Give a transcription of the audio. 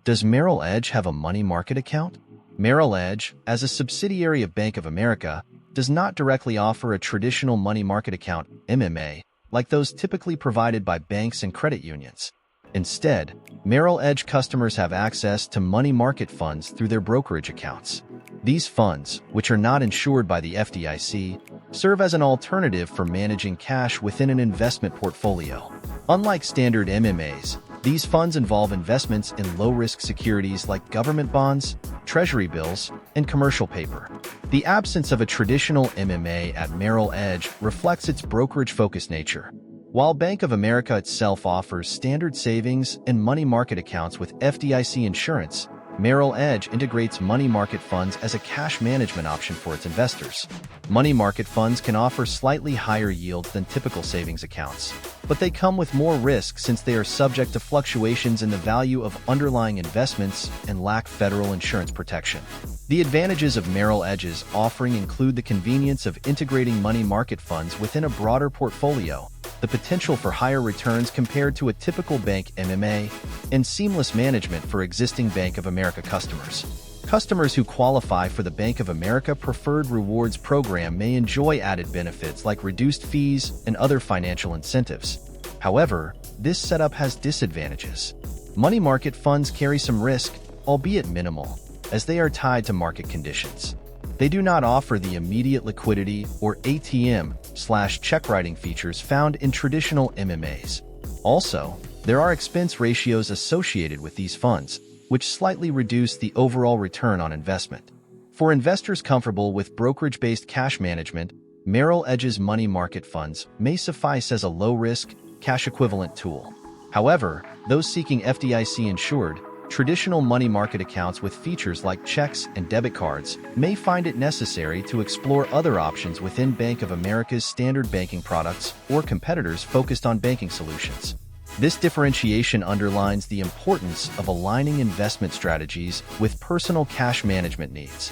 Does Merrill Edge have a money market account? Merrill Edge, as a subsidiary of Bank of America, does not directly offer a traditional money market account (MMA) like those typically provided by banks and credit unions. Instead, Merrill Edge customers have access to money market funds through their brokerage accounts. These funds, which are not insured by the FDIC, serve as an alternative for managing cash within an investment portfolio. Unlike standard MMAs, these funds involve investments in low-risk securities like government bonds, Treasury bills, and commercial paper. The absence of a traditional MMA at Merrill Edge reflects its brokerage-focused nature. While Bank of America itself offers standard savings and money market accounts with FDIC insurance, Merrill Edge integrates money market funds as a cash management option for its investors. Money market funds can offer slightly higher yields than typical savings accounts, but they come with more risk since they are subject to fluctuations in the value of underlying investments and lack federal insurance protection. The advantages of Merrill Edge's offering include the convenience of integrating money market funds within a broader portfolio, the potential for higher returns compared to a typical bank MMA, and seamless management for existing Bank of America customers. Customers who qualify for the Bank of America Preferred Rewards program may enjoy added benefits like reduced fees and other financial incentives. However, this setup has disadvantages. Money market funds carry some risk, albeit minimal, as they are tied to market conditions. They do not offer the immediate liquidity or ATM/check writing features found in traditional MMAs. Also, there are expense ratios associated with these funds, which slightly reduce the overall return on investment. For investors comfortable with brokerage-based cash management, Merrill Edge's money market funds may suffice as a low-risk, cash-equivalent tool. However, those seeking FDIC insured, traditional money market accounts with features like checks and debit cards may find it necessary to explore other options within Bank of America's standard banking products or competitors focused on banking solutions. This differentiation underlines the importance of aligning investment strategies with personal cash management needs.